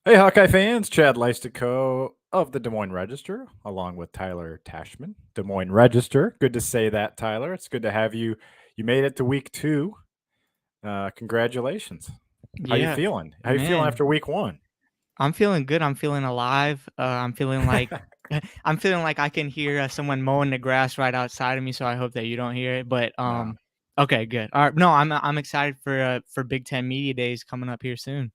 Hey, Hawkeye fans, Chad Leistikow of the Des Moines Register, along with Tyler Tachman. Des Moines Register. Good to say that, Tyler. It's good to have you. You made it to week 2. Congratulations. How you Yeah, feeling? How you feeling man. after week 1? I'm feeling good. I'm feeling alive. I'm feeling like I'm feeling like I can hear someone mowing the grass right outside of me. So I hope that you don't hear it. But No. okay, good. All right. No, I'm excited for Big Ten Media Days coming up here soon.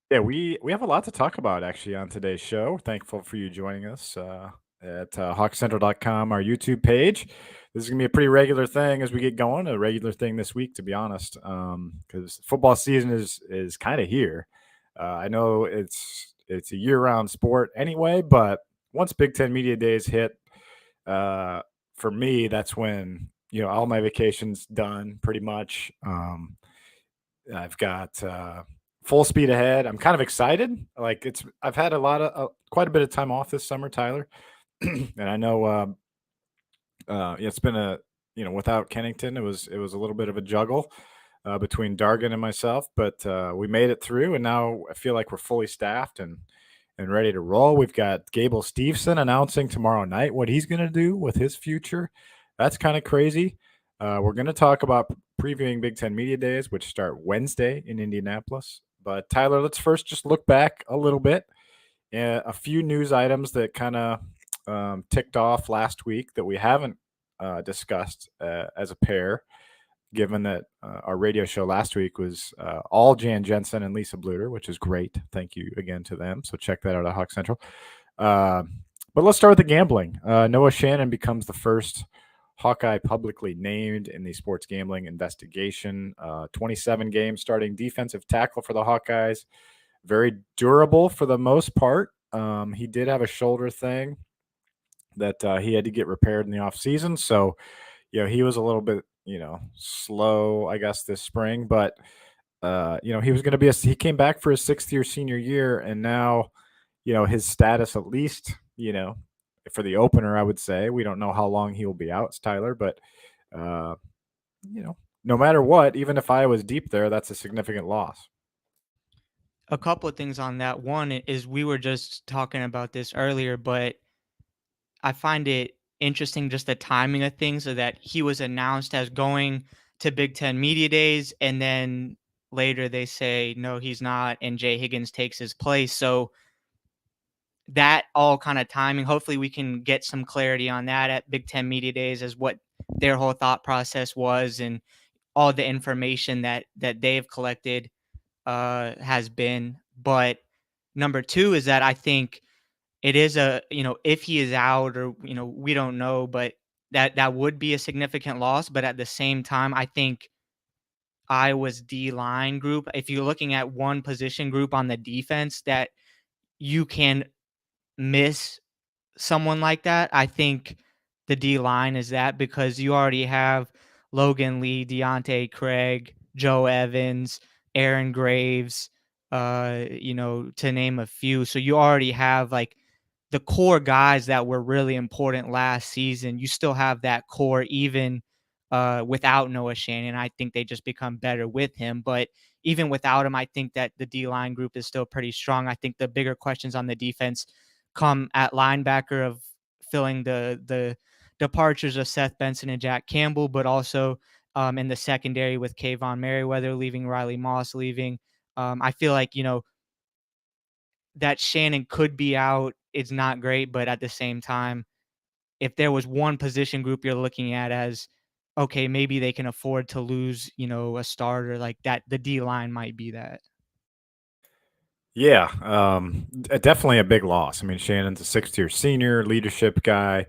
Yeah, we have a lot to talk about actually on today's show. Thankful for you joining us at hawkcentral.com, our YouTube page. This is going to be a pretty regular thing as we get going, a regular thing this week, to be honest, because football season is kind of here. I know it's a year-round sport anyway, but once Big Ten Media Days hit, uh, for me, that's when all my vacations done pretty much. I've got full speed ahead. I'm kind of excited. I've had quite a bit of time off this summer, Tyler, and I know it's been without Kennington, it was a little bit of a juggle between Dargan and myself, but we made it through, and now I feel like we're fully staffed and ready to roll. We've got Gable Steveson announcing tomorrow night what he's going to do with his future. That's kind of crazy. We're going to talk about previewing Big Ten Media Days, which start Wednesday in Indianapolis. But Tyler, let's first just look back a little bit. A few news items that kind of ticked off last week that we haven't discussed as a pair, given that our radio show last week was all Jan Jensen and Lisa Bluter, which is great. Thank you again to them. So check that out at Hawk Central. Uh, but let's start with the gambling. Noah Shannon becomes the first Hawkeye publicly named in the sports gambling investigation. 27 games starting defensive tackle for the Hawkeyes. Very durable for the most part. He did have a shoulder thing that he had to get repaired in the offseason. So, he was a little bit, slow, I guess, this spring. But, he was going to he came back for his 6th year senior year. And now, his status, at least, for the opener, I would say, we don't know how long he will be out, Tyler. But, uh, you know, no matter what, even if I was deep there, that's a significant loss. A couple of things on that. One is we were just talking about this earlier, but I find it interesting just the timing of things so that he was announced as going to Big Ten Media Days, and then later they say, no, he's not, and Jay Higgins takes his place. So that all kind of timing, hopefully we can get some clarity on that at Big Ten Media Days as what their whole thought process was and all the information that they've collected has been. But number two is that I think it is if he is out or, we don't know, but that would be a significant loss. But at the same time, I think Iowa's D line group, if you're looking at one position group on the defense that you can miss someone like that, I think the D line is that, because you already have Logan Lee, Deontay Craig, Joe Evans, Aaron Graves, to name a few. So you already have like the core guys that were really important last season. You still have that core even without Noah Shannon. I think they just become better with him. But even without him, I think that the D line group is still pretty strong. I think the bigger questions on the defense come at linebacker of filling the departures of Seth Benson and Jack Campbell, but also in the secondary with Kayvon Merriweather leaving, Riley Moss leaving. I feel like, that Shannon could be out. It's not great, but at the same time, if there was one position group you're looking at as, okay, maybe they can afford to lose, a starter like that, the D line might be that. Yeah, definitely a big loss. I mean, Shannon's a 6th-year senior, leadership guy,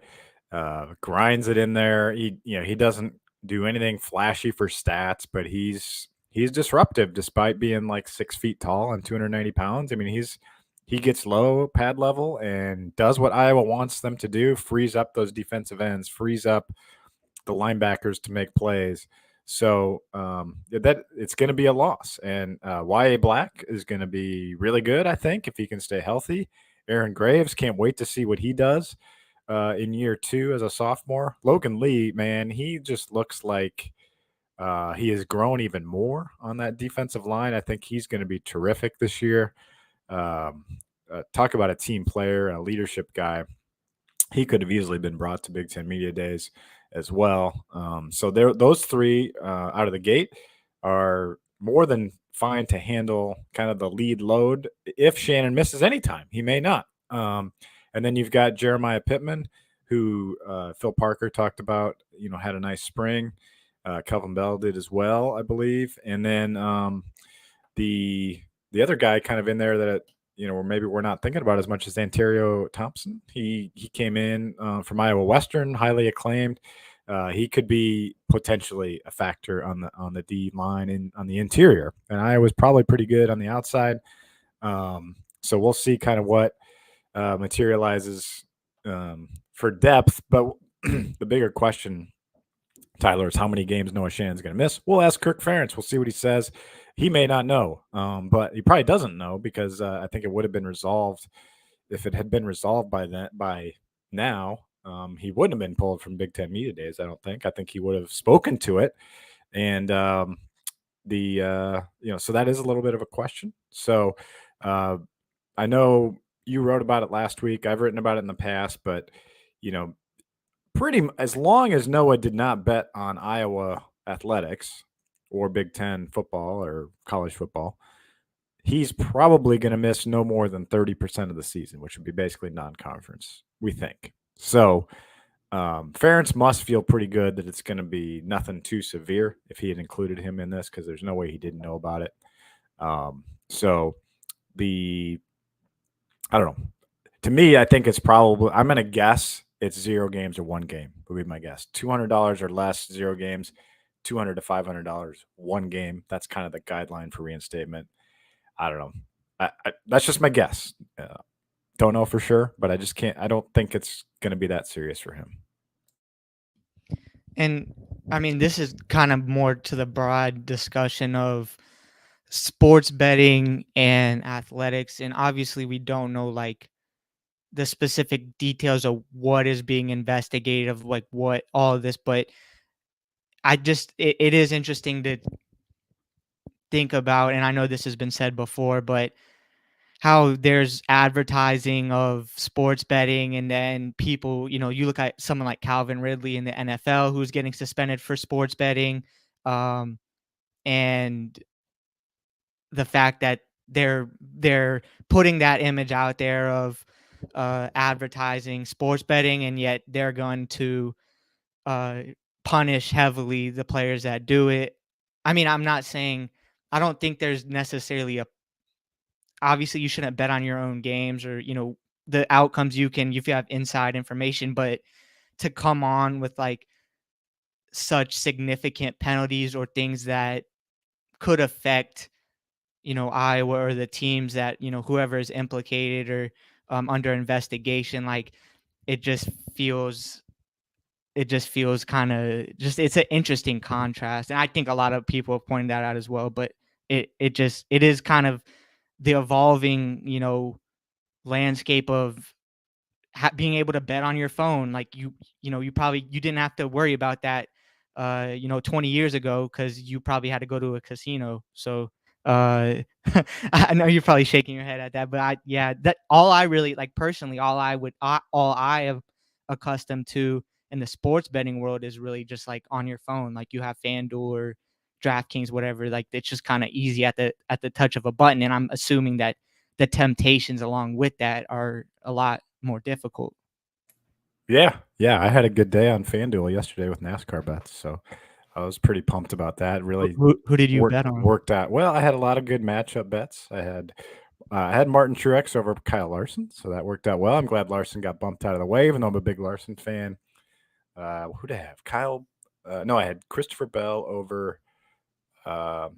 grinds it in there. He doesn't do anything flashy for stats, but he's disruptive despite being like 6 feet tall and 290 pounds. I mean, he gets low pad level and does what Iowa wants them to do, frees up those defensive ends, frees up the linebackers to make plays. So that it's going to be a loss, and Y.A. Black is going to be really good, I think, if he can stay healthy. Aaron Graves, can't wait to see what he does in year 2 as a sophomore. Logan Lee, man, he just looks like he has grown even more on that defensive line. I think he's going to be terrific this year. Um, talk about a team player, a leadership guy. He could have easily been brought to Big Ten Media Days as well. So those three out of the gate are more than fine to handle kind of the lead load. If Shannon misses any time, he may not. And then you've got Jeremiah Pittman, who Phil Parker talked about, had a nice spring. Kelvin Bell did as well, I believe. And then the other guy kind of in there that maybe we're not thinking about as much as Ontario Thompson. He came in from Iowa Western, highly acclaimed. He could be potentially a factor on the D line and on the interior. And Iowa's probably pretty good on the outside. So we'll see kind of what materializes for depth. But the bigger question, Tyler, is how many games Noah Shannon's going to miss. We'll ask Kirk Ferentz. We'll see what he says. He may not know, but he probably doesn't know because I think it would have been resolved. If it had been resolved by now, he wouldn't have been pulled from Big Ten Media Days. I don't think. I think he would have spoken to it, and so that is a little bit of a question. So I know you wrote about it last week. I've written about it in the past, but as long as Noah did not bet on Iowa athletics or Big Ten football or college football, he's probably going to miss no more than 30% of the season, which would be basically non-conference, we think. So Ferentz must feel pretty good that it's going to be nothing too severe if he had included him in this, because there's no way he didn't know about it. I don't know. To me, I think it's probably, I'm going to guess it's 0 games or 1 game would be my guess. $200 or less, 0 games, $200 to $500, 1 game. That's kind of the guideline for reinstatement. I don't know. That's just my guess. Don't know for sure, but I don't think it's going to be that serious for him. And I mean, this is kind of more to the broad discussion of sports betting and athletics. And obviously we don't know like the specific details of what is being investigated, of like what all of this, but it is interesting to think about, and I know this has been said before, but how there's advertising of sports betting, and then people, you look at someone like Calvin Ridley in the NFL who's getting suspended for sports betting, and the fact that they're putting that image out there of advertising sports betting, and yet they're going to punish heavily the players that do it. I mean, I'm not saying, I don't think there's necessarily obviously you shouldn't bet on your own games, or the outcomes if you have inside information, but to come on with like such significant penalties or things that could affect Iowa or the teams that whoever is implicated or under investigation, like it just feels kind of just, it's an interesting contrast, and I think a lot of people have pointed that out as well. But it is kind of the evolving landscape of being able to bet on your phone. Like you didn't have to worry about that 20 years ago, because you probably had to go to a casino. So I know you're probably shaking your head at that, but that all I really like personally, all I have accustomed to in the sports betting world is really just like on your phone. Like you have FanDuel or DraftKings, whatever. Like it's just kind of easy at the touch of a button, and I'm assuming that the temptations along with that are a lot more difficult. Yeah, I had a good day on FanDuel yesterday with NASCAR bets, so I was pretty pumped about that. Really Who did you bet on? worked out well. I had a lot of good matchup bets. I had Martin Truex over Kyle Larson, so that worked out well. I'm glad Larson got bumped out of the way, even though I'm a big Larson fan. Who did I have? No, I had Christopher Bell over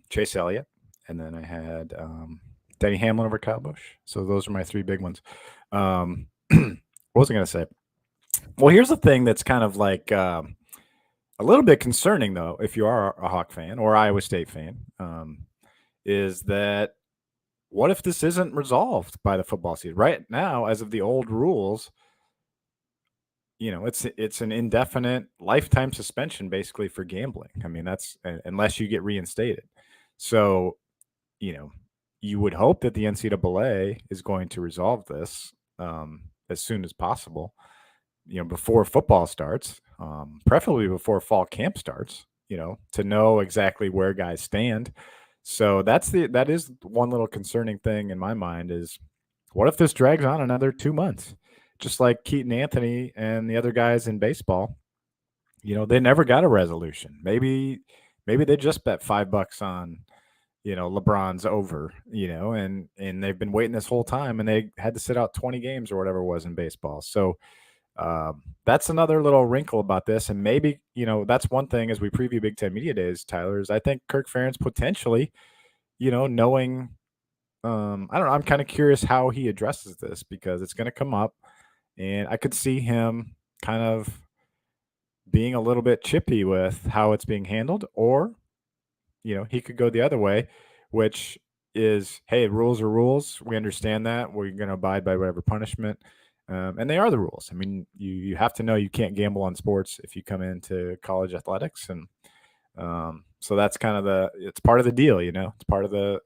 Chase Elliott, and then I had Denny Hamlin over Kyle Busch. So those are my 3 big ones. What was I going to say? Well, here's the thing that's kind of like a little bit concerning, though, if you are a Hawk fan or Iowa State fan, is that what if this isn't resolved by the football season? Right now, as of the old rules, it's an indefinite lifetime suspension basically for gambling. I mean, that's unless you get reinstated. So, you would hope that the NCAA is going to resolve this as soon as possible, before football starts, preferably before fall camp starts, to know exactly where guys stand. So that is one little concerning thing in my mind is what if this drags on another 2 months? Just like Keaton Anthony and the other guys in baseball, they never got a resolution. Maybe they just bet $5 on, LeBron's over, and they've been waiting this whole time and they had to sit out 20 games or whatever it was in baseball. So that's another little wrinkle about this. And maybe, that's one thing as we preview Big Ten Media Days, Tyler, is I think Kirk Ferentz potentially, knowing, I don't know, I'm kind of curious how he addresses this because it's going to come up and I could see him kind of being a little bit chippy with how it's being handled, or, he could go the other way, which is, hey, rules are rules. We understand that. We're going to abide by whatever punishment. And they are the rules. I mean, you have to know you can't gamble on sports if you come into college athletics, and so that's kind of it's part of the deal. It's part of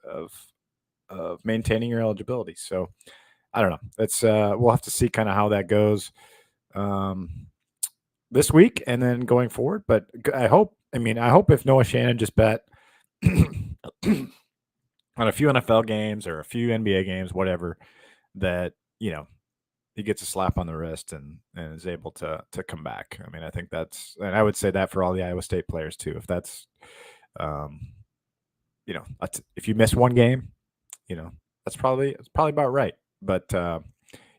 of maintaining your eligibility. So I don't know. It's we'll have to see kind of how that goes this week and then going forward. But I hope if Noah Shannon just bet on a few NFL games or a few NBA games, whatever, that he gets a slap on the wrist and is able to come back. I mean, I think and I would say that for all the Iowa State players too. If that's, if you miss one game, that's probably about right. But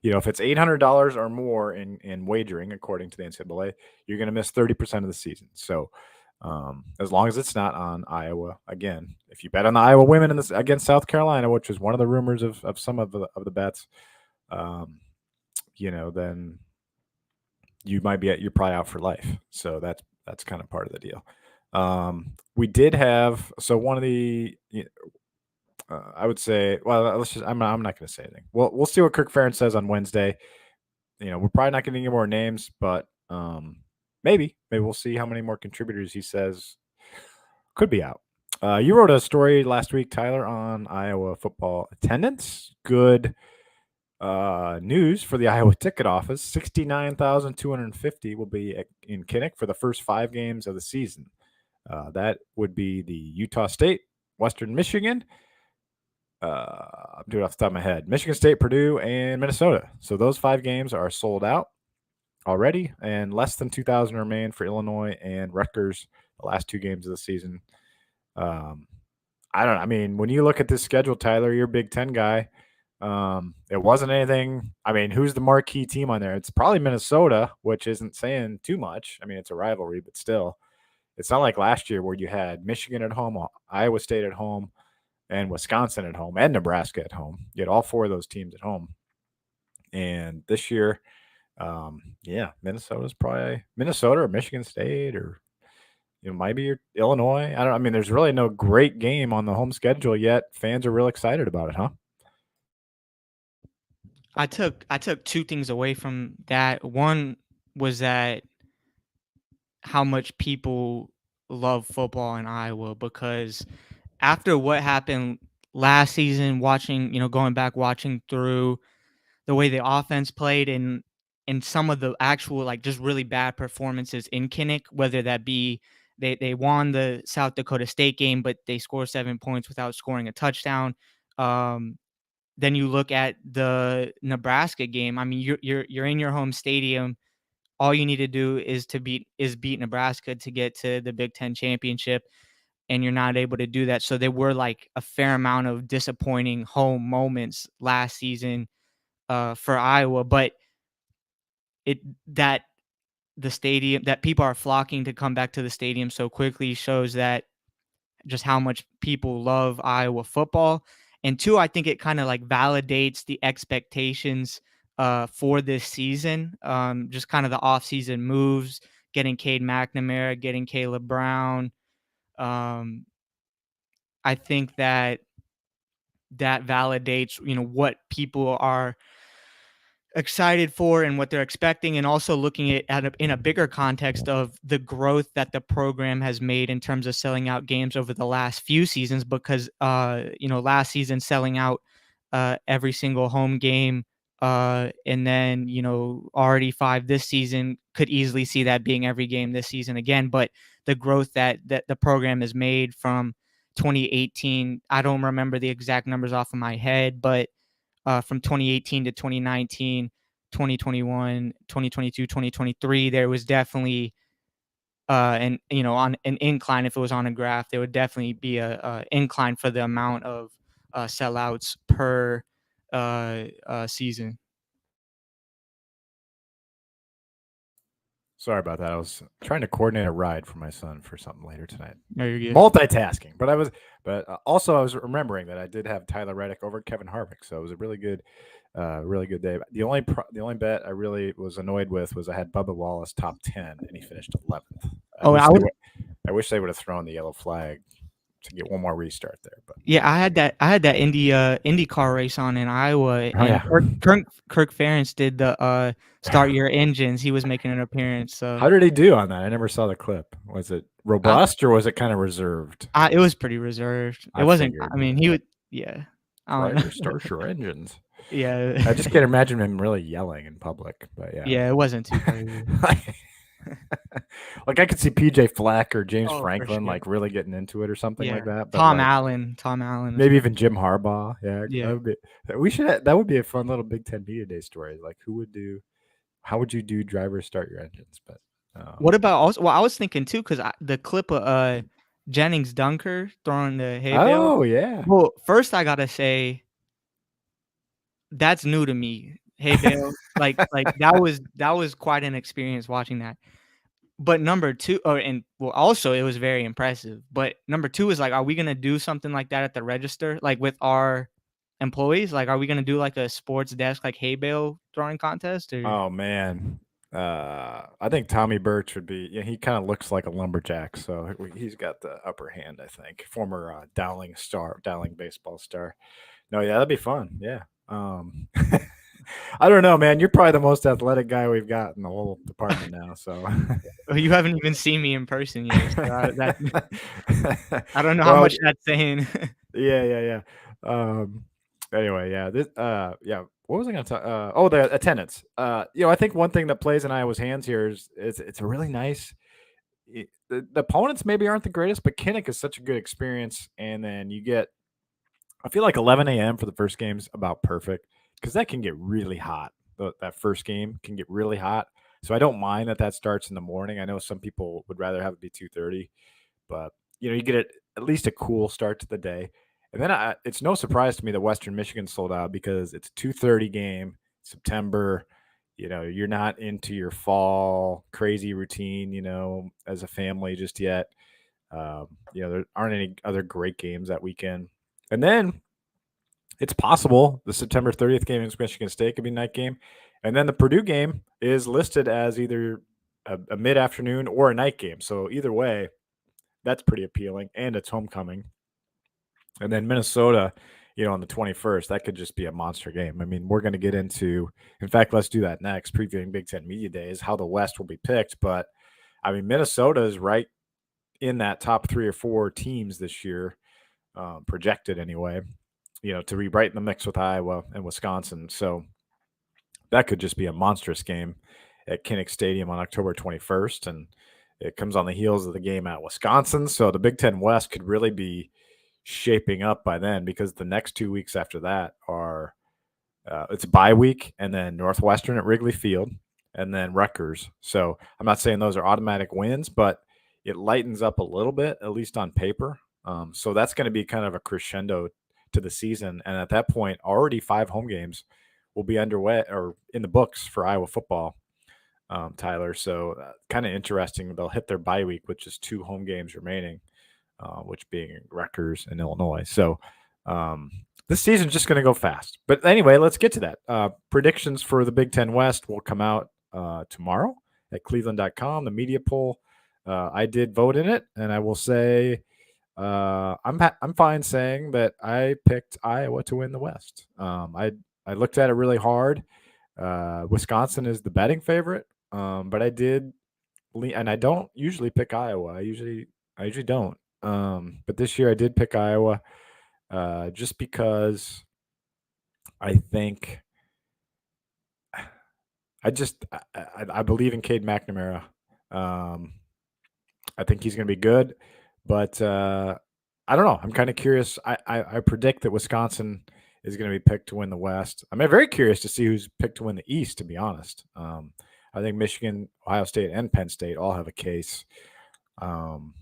if it's $800 or more in wagering, according to the NCAA, you're going to miss 30% of the season. So as long as it's not on Iowa, again, if you bet on the Iowa women against South Carolina, which was one of the rumors of some of the bets, then you might you're probably out for life. So that's kind of part of the deal. We did have, so one of the, I would say, well, let's just, I'm not going to say anything. We'll see what Kirk Ferentz says on Wednesday. We're probably not going to get more names, but maybe we'll see how many more contributors he says could be out. You wrote a story last week, Tyler, on Iowa football attendance. Good news for the Iowa ticket office. 69,250 will be in Kinnick for the first 5 games of the season. That would be the Utah State, Western Michigan. I'm doing it off the top of my head. Michigan State, Purdue, and Minnesota. So those 5 games are sold out already, and less than 2,000 remain for Illinois and Rutgers, the last 2 games of the season. I don't know. I mean, when you look at this schedule, Tyler, you're a Big Ten guy. It wasn't anything. I mean, who's the marquee team on there? It's probably Minnesota, which isn't saying too much. I mean, it's a rivalry, but still, it's not like last year where you had Michigan at home, Iowa State at home, and Wisconsin at home, and Nebraska at home. You had all 4 of those teams at home. And this year, Minnesota's probably Minnesota or Michigan State, or maybe you're Illinois. I mean, there's really no great game on the home schedule yet. Fans are real excited about it, huh? I took 2 things away from that. One was that how much people love football in Iowa, because after what happened last season, going back watching through the way the offense played and some of the actual just really bad performances in Kinnick, whether that be they won the South Dakota State game, but they scored 7 points without scoring a touchdown. Then you look at the Nebraska game. I mean, you're in your home stadium. All you need to do is beat Nebraska to get to the Big Ten championship, and you're not able to do that. So there were a fair amount of disappointing home moments last season for Iowa, but that the stadium, that people are flocking to come back to the stadium so quickly, shows that just how much people love Iowa football. And 2, I think it kind of validates the expectations for this season. Just kind of the offseason moves, getting Cade McNamara, getting Caleb Brown. I think that validates, what people are excited for and what they're expecting, and also looking in a bigger context of the growth that the program has made in terms of selling out games over the last few seasons. Because last season selling out every single home game, and then already 5 this season, could easily see that being every game this season again. But the growth that the program has made from 2018, I don't remember the exact numbers off of my head, but from 2018 to 2019, 2021, 2022, 2023, there was definitely on an incline. If it was on a graph, there would definitely be a incline for the amount of sellouts per season. Sorry about that. I was trying to coordinate a ride for my son for something later tonight. No, you're good. Multitasking, but also I was remembering that I did have Tyler Reddick over Kevin Harvick, so it was a really good day. The only bet I really was annoyed with was I had Bubba Wallace top 10 and he finished 11th. I wish they would have thrown the yellow flag to get one more restart there. But yeah, I had that IndyCar race on in Iowa, and yeah. Kirk Ferentz did the start your engines. He was making an appearance. So how did he do on that? I never saw the clip. Was it robust or was it kind of reserved? It was pretty reserved. It wasn't. I mean, he would. Yeah. I don't know. Start your engines. Yeah. I just can't imagine him really yelling in public. But yeah. Yeah, it wasn't too crazy. Like I could see PJ Fleck or James Oh, for Franklin sure. like really getting into it or something Yeah. like that. But Tom Allen. Maybe even Jim Harbaugh. Yeah. Yeah. That would be a fun little Big Ten Media Day story. Like how would you do drivers start your engines? But what about also? Well, I was thinking too, because the clip of Jennings Dunker throwing the hay bale. Oh yeah. Well, first I gotta say that's new to me. Hay bale, like that was quite an experience watching that. But number two, also it was very impressive. But number two is like, are we gonna do something like that at the register, like with our employees? Like, are we gonna do like a sports desk, like hay bale throwing contest? Or Oh man. I think Tommy Birch would be. Yeah, he kind of looks like a lumberjack, so he's got the upper hand. I think former Dowling baseball star. No, yeah, that'd be fun. Yeah. I don't know, man. You're probably the most athletic guy we've got in the whole department now. So you haven't even seen me in person yet. So I don't know how much that's saying. Yeah. Anyway, yeah. Yeah. What was I going to talk? The attendance. I think one thing that plays in Iowa's hands here is it's a really nice. The opponents maybe aren't the greatest, but Kinnick is such a good experience, and then you get. I feel like 11 a.m. for the first game is about perfect because that can get really hot. That first game can get really hot, so I don't mind that starts in the morning. I know some people would rather have it be 2:30, but you get at least a cool start to the day. And then it's no surprise to me that Western Michigan sold out because it's a 2:30 game, September. You're not into your fall crazy routine, as a family just yet. There aren't any other great games that weekend. And then it's possible the September 30th game against Michigan State could be a night game. And then the Purdue game is listed as either a mid-afternoon or a night game. So either way, that's pretty appealing, and it's homecoming. And then Minnesota, on the 21st, that could just be a monster game. I mean, we're going to get into – in fact, let's do that next, previewing Big Ten Media Days, how the West will be picked. But, I mean, Minnesota is right in that top 3 or 4 teams this year, projected anyway, to be right in the mix with Iowa and Wisconsin. So that could just be a monstrous game at Kinnick Stadium on October 21st. And it comes on the heels of the game at Wisconsin. So the Big Ten West could really be shaping up by then, because the next 2 weeks after that are it's a bye week, and then Northwestern at Wrigley Field, and then Rutgers. So I'm not saying those are automatic wins, but it lightens up a little bit, at least on paper. So that's going to be kind of a crescendo to the season. And at that point, already 5 home games will be underway or in the books for Iowa football, Tyler. So kind of interesting. They'll hit their bye week with just 2 home games remaining, which being Rutgers and Illinois. So this season's just going to go fast. But anyway, let's get to that. Predictions for the Big Ten West will come out tomorrow at cleveland.com, the media poll. I did vote in it, and I will say I'm fine saying that I picked Iowa to win the West. I looked at it really hard. Wisconsin is the betting favorite, but I did and I don't usually pick Iowa. I usually don't. But this year I did pick Iowa, just because I think I believe in Cade McNamara. Um, I think he's going to be good, but I don't know. I'm kind of curious. I predict that Wisconsin is going to be picked to win the West. I'm very curious to see who's picked to win the East. To be honest, I think Michigan, Ohio State, and Penn State all have a case um,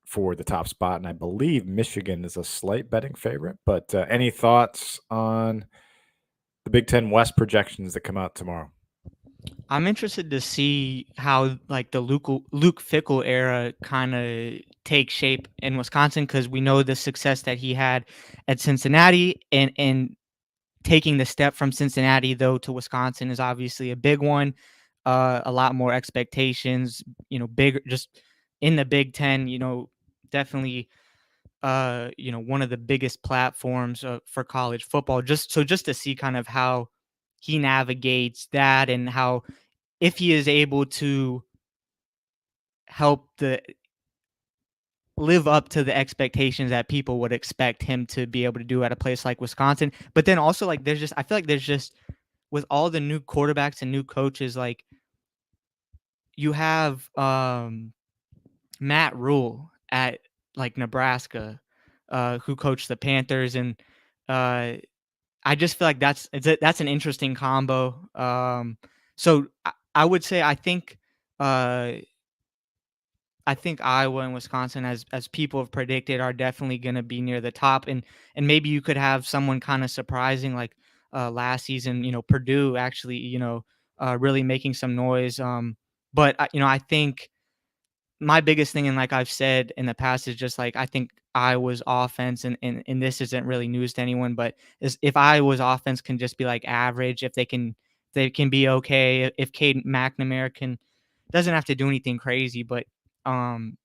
for the top spot, and I believe Michigan is a slight betting favorite. But any thoughts on the Big Ten West projections that come out tomorrow? I'm interested to see how like the Luke Fickell era kind of takes shape in Wisconsin, because we know the success that he had at Cincinnati, and taking the step from Cincinnati though to Wisconsin is obviously a big one. A lot more expectations, bigger just in the Big Ten. Definitely one of the biggest platforms for college football. Just to see kind of how he navigates that, and how, if he is able to help the live up to the expectations that people would expect him to be able to do at a place like Wisconsin. But then also, like, I feel like there's just, with all the new quarterbacks and new coaches, like, you have Matt Rule at, like, Nebraska, who coached the Panthers, and uh I just feel like that's an interesting combo. So I would say uh I think Iowa and Wisconsin, as people have predicted, are definitely going to be near the top, and maybe you could have someone kind of surprising, like last season. Purdue actually, really making some noise. But I think my biggest thing, and like I've said in the past, is just like, I think Iowa's offense, and this isn't really news to anyone, but is, if Iowa's offense can just be like average, if they can be okay, if Cade McNamara doesn't have to do anything crazy, but um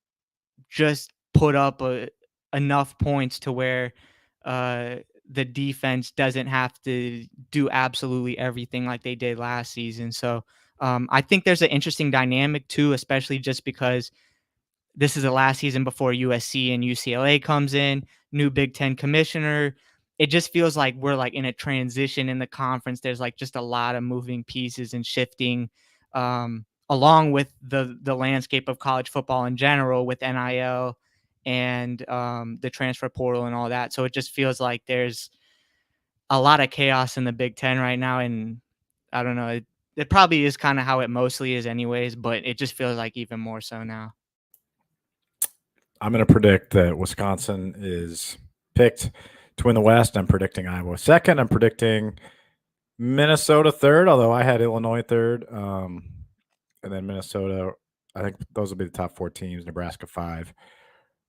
just put up enough points to where uh the defense doesn't have to do absolutely everything like they did last season. So I think there's an interesting dynamic too, especially just because this is the last season before USC and UCLA comes in, new Big Ten commissioner. It just feels like we're like in a transition in the conference. There's like just a lot of moving pieces and shifting, along with the landscape of college football in general, with NIL and the transfer portal and all that. So it just feels like there's a lot of chaos in the Big Ten right now, and I don't know. It probably is kind of how it mostly is, anyways, but it just feels like even more so now. I'm going to predict that Wisconsin is picked to win the West. I'm predicting Iowa second. I'm predicting Minnesota third, although I had Illinois third. And then Minnesota, I think those will be the top four teams. Nebraska 5,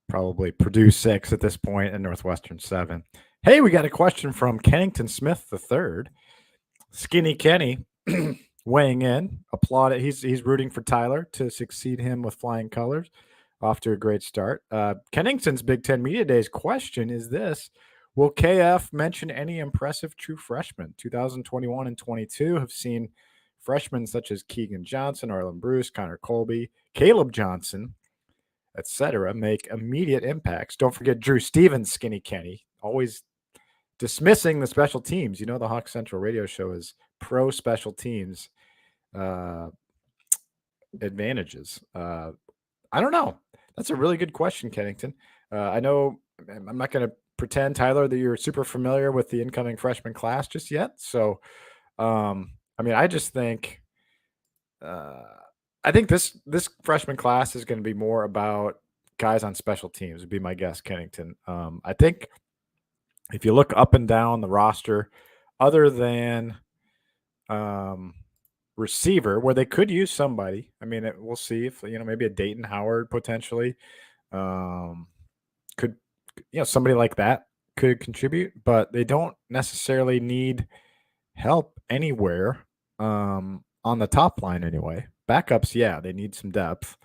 probably Purdue 6 at this point, and Northwestern 7. Hey, we got a question from Kennington Smith the third. Skinny Kenny weighing in. Applaud it. He's rooting for Tyler to succeed him with flying colors. Off to a great start. Kennington's Big Ten Media Days question is this: will KF mention any impressive true freshmen? 2021 and 22 have seen freshmen such as Keegan Johnson, Arlen Bruce, Connor Colby, Caleb Johnson, etc., make immediate impacts. Don't forget Drew Stevens, Skinny Kenny, always dismissing the special teams. The Hawk Central radio show is pro special teams advantages. I don't know. That's a really good question, Kennington. I know I'm not going to pretend, Tyler, that you're super familiar with the incoming freshman class just yet. So, I just think, I think this freshman class is going to be more about guys on special teams, would be my guess, Kennington. I think if you look up and down the roster, other than receiver, where they could use somebody. We'll see if maybe a Dayton Howard potentially could somebody like that could contribute, but they don't necessarily need help anywhere on the top line anyway. Backups, yeah, they need some depth.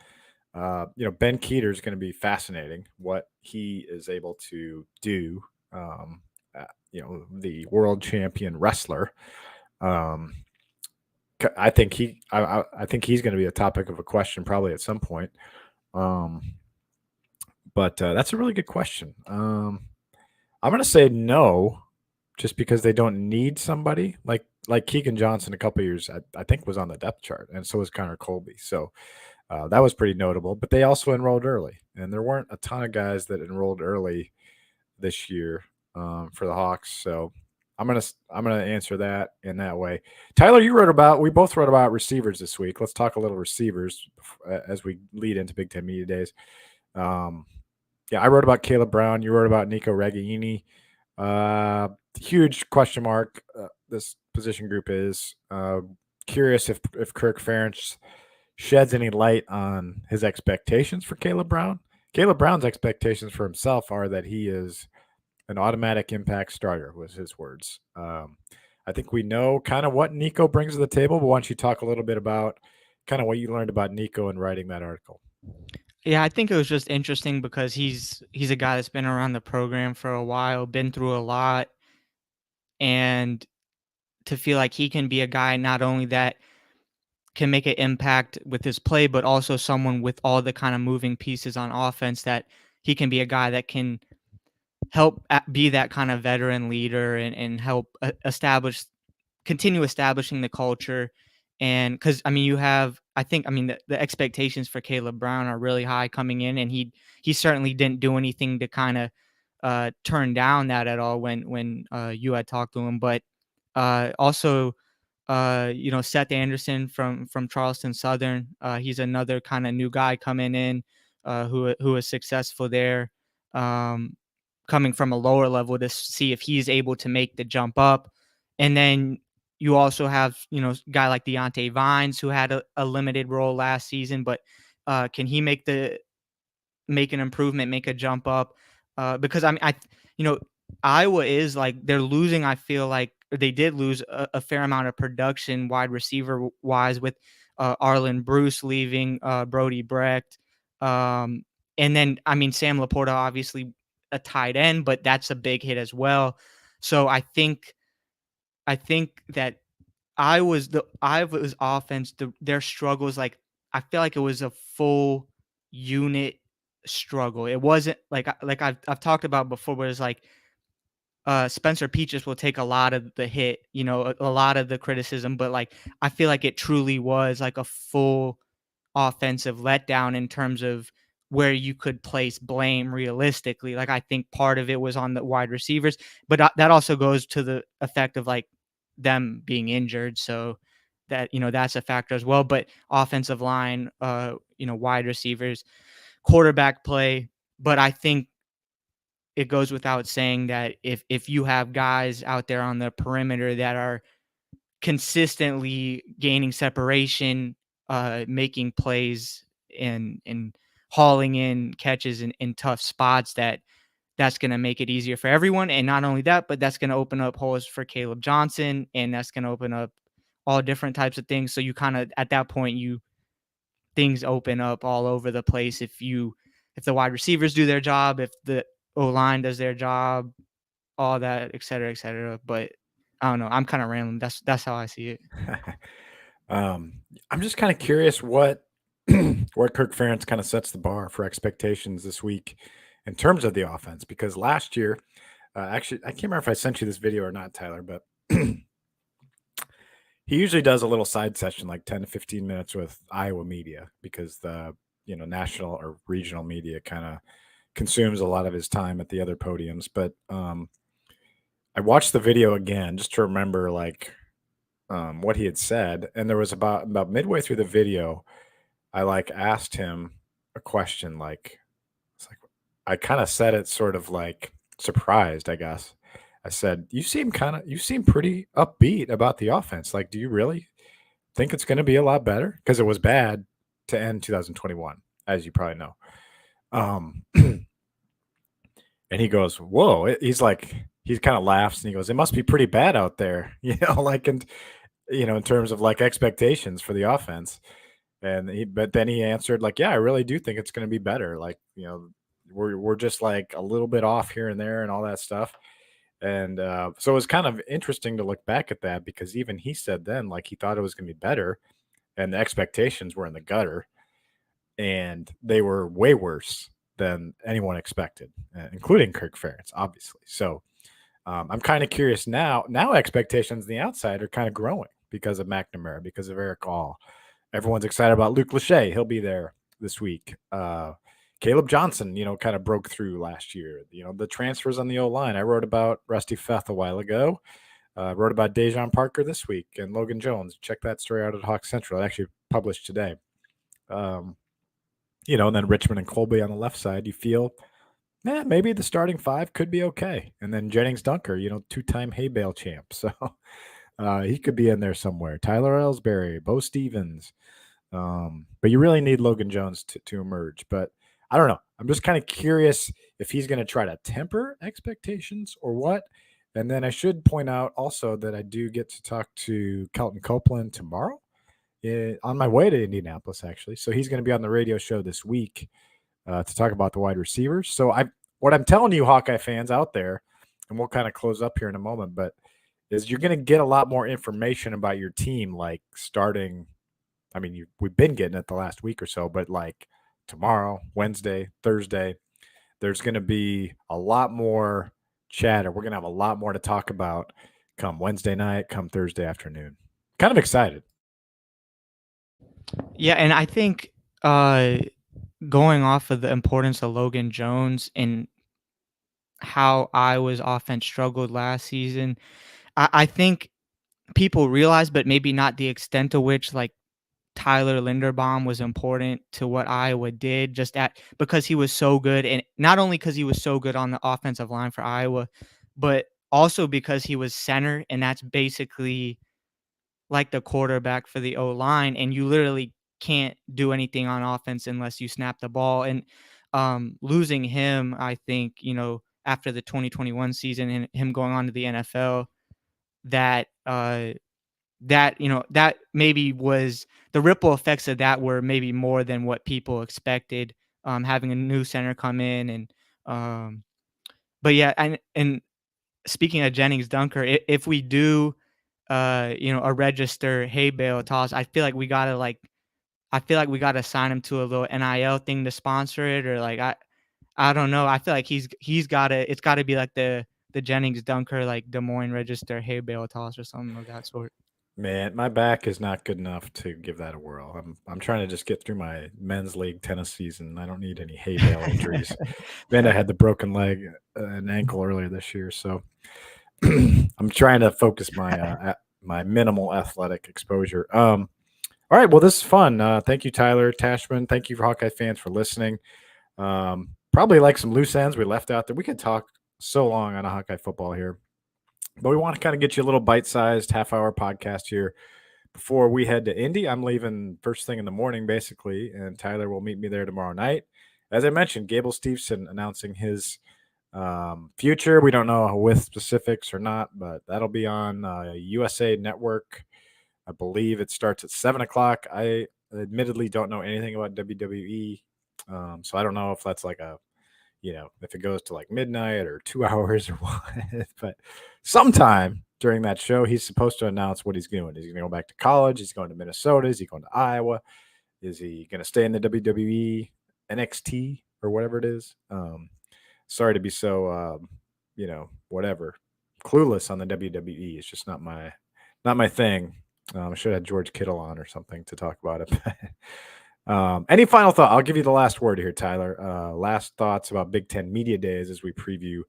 Ben Keeter is going to be fascinating what he is able to do. The world champion wrestler. Um, I think I think he's going to be a topic of a question probably at some point. Um, but that's a really good question. I'm going to say no, just because they don't need somebody like Keegan Johnson a couple years. I think was on the depth chart, and so was Connor Colby. So that was pretty notable. But they also enrolled early, and there weren't a ton of guys that enrolled early this year for the Hawks. So I'm gonna answer that in that way. Tyler, we both wrote about receivers this week. Let's talk a little receivers as we lead into Big Ten Media Days. Um, yeah, I wrote about Caleb Brown. You wrote about Nico Regaini. Huge question mark. This position group is curious if Kirk Ferentz sheds any light on his expectations for Caleb Brown. Caleb Brown's expectations for himself are that he is an automatic impact starter, was his words. I think we know kind of what Nico brings to the table, but why don't you talk a little bit about kind of what you learned about Nico in writing that article? Yeah, I think it was just interesting because he's a guy that's been around the program for a while, been through a lot, and to feel like he can be a guy not only that can make an impact with his play, but also someone with all the kind of moving pieces on offense that he can be a guy that can help be that kind of veteran leader and help continue establishing the culture. And because I mean, the expectations for Caleb Brown are really high coming in, and he certainly didn't do anything to kind of turn down that at all when you had talked to him. But also, Seth Anderson from Charleston Southern, he's another kind of new guy coming in, who is successful there. Um, Coming from a lower level to see if he's able to make the jump up. And then you also have, guy like Deontay Vines, who had a limited role last season, but can he make an improvement, make a jump up? Because I mean, you know, Iowa is like they're losing. I feel like they did lose a fair amount of production wide receiver wise with Arlen Bruce leaving, Brody Brecht, and then I mean Sam Laporta obviously a tight end, but that's a big hit as well. So I think that Iowa's offense, their struggles, like I feel like it was a full unit struggle. It wasn't like I've talked about before, where it's like Spencer Peaches will take a lot of the hit, a lot of the criticism, but like I feel like it truly was like a full offensive letdown in terms of where you could place blame realistically. Like I think part of it was on the wide receivers, but that also goes to the effect of like them being injured. So that's a factor as well. But offensive line, wide receivers, quarterback play. But I think it goes without saying that if you have guys out there on the perimeter that are consistently gaining separation, making plays and hauling in catches in tough spots, that's going to make it easier for everyone. And not only that, but that's going to open up holes for Caleb Johnson, and that's going to open up all different types of things. So you kind of at that point things open up all over the place if the wide receivers do their job, if the O line does their job, all that, et cetera, et cetera. But I don't know. I'm kind of rambling. That's how I see it. I'm just kind of curious what where Kirk Ferentz kind of sets the bar for expectations this week in terms of the offense. Because last year, actually, I can't remember if I sent you this video or not, Tyler, but he usually does a little side session, like 10 to 15 minutes with Iowa media, because the national or regional media kind of consumes a lot of his time at the other podiums. But I watched the video again just to remember what he had said, and there was about midway through the video, I asked him a question, it's like I kind of said it sort of like surprised, I guess. I said, you seem pretty upbeat about the offense. Like, do you really think it's going to be a lot better? Because it was bad to end 2021, as you probably know. And he goes, whoa. He kind of laughs and he goes, it must be pretty bad out there, in terms of expectations for the offense. But then he answered yeah, I really do think it's going to be better. We're just a little bit off here and there and all that stuff. And so it was kind of interesting to look back at that because even he said then, like, he thought it was going to be better, and the expectations were in the gutter, and they were way worse than anyone expected, including Kirk Ferentz, obviously. So I'm kind of curious now. Now expectations on the outside are kind of growing because of McNamara, because of Eric All. Everyone's excited about Luke Lachey. He'll be there this week. Caleb Johnson, kind of broke through last year. The transfers on the O line. I wrote about Rusty Feth a while ago. Wrote about Dejon Parker this week and Logan Jones. Check that story out at Hawk Central. It actually published today. And then Richmond and Colby on the left side. You feel, maybe the starting five could be okay. And then Jennings Dunker, two-time hay bale champ. So he could be in there somewhere. Tyler Ellsbury, Bo Stevens. But you really need Logan Jones to emerge. But I don't know. I'm just kind of curious if he's going to try to temper expectations or what. And then I should point out also that I do get to talk to Kelton Copeland tomorrow on my way to Indianapolis, actually. So he's going to be on the radio show this week to talk about the wide receivers. So what I'm telling you, Hawkeye fans out there, and we'll kind of close up here in a moment, but is you're going to get a lot more information about your team, like starting – I mean, we've been getting it the last week or so, but like tomorrow, Wednesday, Thursday, there's going to be a lot more chatter. We're going to have a lot more to talk about come Wednesday night, come Thursday afternoon. Kind of excited. Yeah, and I think going off of the importance of Logan Jones and how Iowa's offense struggled last season, I think people realize, but maybe not the extent to which like Tyler Linderbaum was important to what Iowa did because he was so good, and not only because he was so good on the offensive line for Iowa, but also because he was center, and that's basically like the quarterback for the O-line, and you literally can't do anything on offense unless you snap the ball. And losing him, I think, after the 2021 season and him going on to the NFL, that that maybe was the ripple effects of that were maybe more than what people expected, having a new center come in. And but yeah, and speaking of Jennings Dunker, if we do a register hay bale toss, I feel like we gotta sign him to a little NIL thing to sponsor it, or like I don't know. I feel like it's gotta be like the Jennings Dunker, like Des Moines Register hay bale toss or something of that sort. Man, my back is not good enough to give that a whirl. I'm trying to just get through my men's league tennis season. I don't need any hay bale injuries. Then I had the broken leg and ankle earlier this year, so I'm trying to focus my minimal athletic exposure. All right, well, this is fun. Thank you, Tyler Tachman. Thank you for Hawkeye fans for listening. Probably like some loose ends we left out there. We could talk so long on a Hawkeye football here. But we want to kind of get you a little bite-sized half-hour podcast here before we head to Indy. I'm leaving first thing in the morning, basically, and Tyler will meet me there tomorrow night. As I mentioned, Gable Steveson announcing his future. We don't know with specifics or not, but that'll be on USA Network. I believe it starts at 7 o'clock. I admittedly don't know anything about WWE, so I don't know if that's like if it goes to like midnight or 2 hours or what. But sometime during that show, he's supposed to announce what he's doing. Is he going to go back to college? Is he going to Minnesota? Is he going to Iowa? Is he going to stay in the WWE, NXT, or whatever it is? Sorry to be so, whatever, clueless on the WWE. It's just not my thing. I should have had George Kittle on or something to talk about it. Any final thought? I'll give you the last word here, Tyler. Last thoughts about Big Ten Media Days as we preview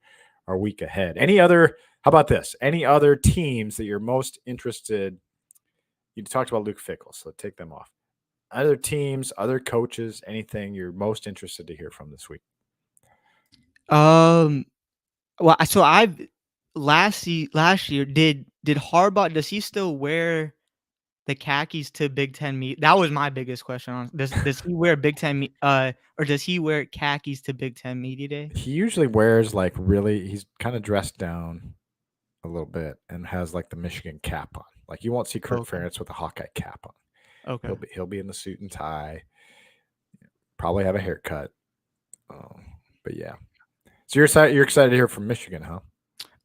our week ahead. How about this? Any other teams that you're most interested? You talked about Luke Fickell, so take them off. Other teams, other coaches, anything you're most interested to hear from this week? Well, so last year did Harbaugh, does he still wear the khakis to Big Ten meet? That was my biggest question. Does he wear Big Ten or does he wear khakis to Big Ten Media Day? He usually wears he's kind of dressed down a little bit and has like the Michigan cap on. Like you won't see Kirk Ferentz with a Hawkeye cap on. Okay. He'll be in the suit and tie. Probably have a haircut. But yeah. So you're excited to hear from Michigan, huh?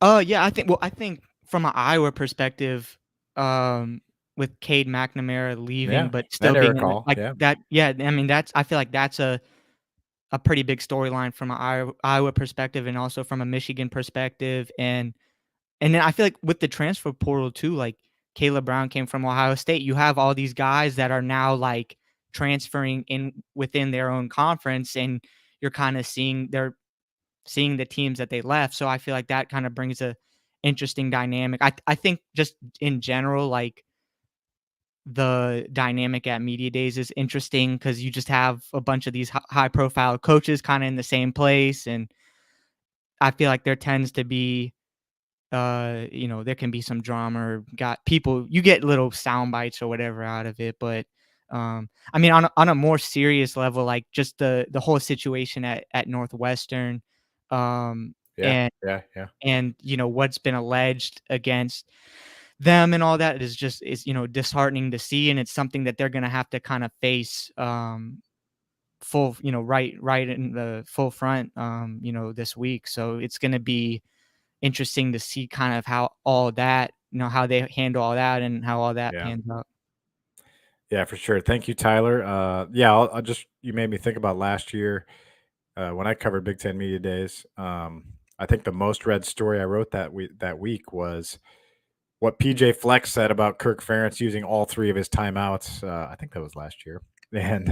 Yeah, I think from an Iowa perspective, with Cade McNamara leaving, Yeah, but and still being Eric in Hall. like Yeah, that. Yeah, I mean I feel like that's a pretty big storyline from an Iowa perspective, and also from a Michigan perspective, and then I feel like with the transfer portal too, like Caleb Brown came from Ohio State. You have all these guys that are now like transferring in within their own conference, and you're kind of seeing the teams that they left. So I feel like that kind of brings a interesting dynamic. I think just in general, like the dynamic at media days is interesting because you just have a bunch of these high profile coaches kind of in the same place, and I feel like there tends to be there can be some drama or got people you get little sound bites or whatever out of it, but I mean on a more serious level, like just the whole situation at Northwestern, um yeah, and yeah, yeah, what's been alleged against them and all that is disheartening to see, and it's something that they're going to have to kind of face full right in the full front this week. So it's going to be interesting to see kind of how all that, how they handle all that and how all that yeah. pans out. Yeah, for sure. Thank you, Tyler. Yeah, I'll just you made me think about last year when I covered Big Ten Media Days. I think the most read story I wrote that week was what PJ Fleck said about Kirk Ferentz using all three of his timeouts. I think that was last year, and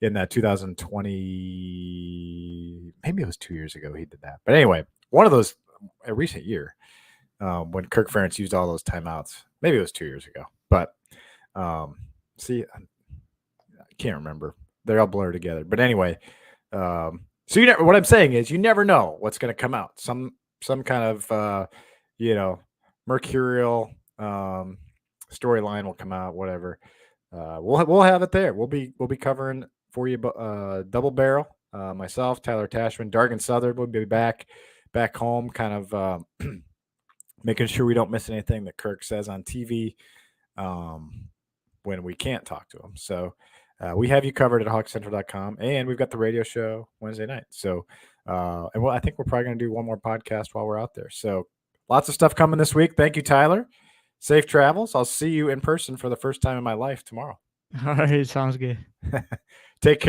in that 2020, maybe it was 2 years ago he did that. But anyway, one of those a recent year when Kirk Ferentz used all those timeouts. Maybe it was 2 years ago, but um, see, I can't remember. They're all blurred together. But anyway, so what I'm saying is you never know what's going to come out. Some kind of mercurial storyline will come out. Whatever. We'll have it there. We'll be covering for you. Double barrel. Myself, Tyler Tachman, Dargan Southern will be back home, kind of making sure we don't miss anything that Kirk says on TV when we can't talk to him. So we have you covered at hawkcentral.com, and we've got the radio show Wednesday night. So I think we're probably going to do one more podcast while we're out there. So lots of stuff coming this week. Thank you, Tyler. Safe travels. I'll see you in person for the first time in my life tomorrow. All right, sounds good. Take care.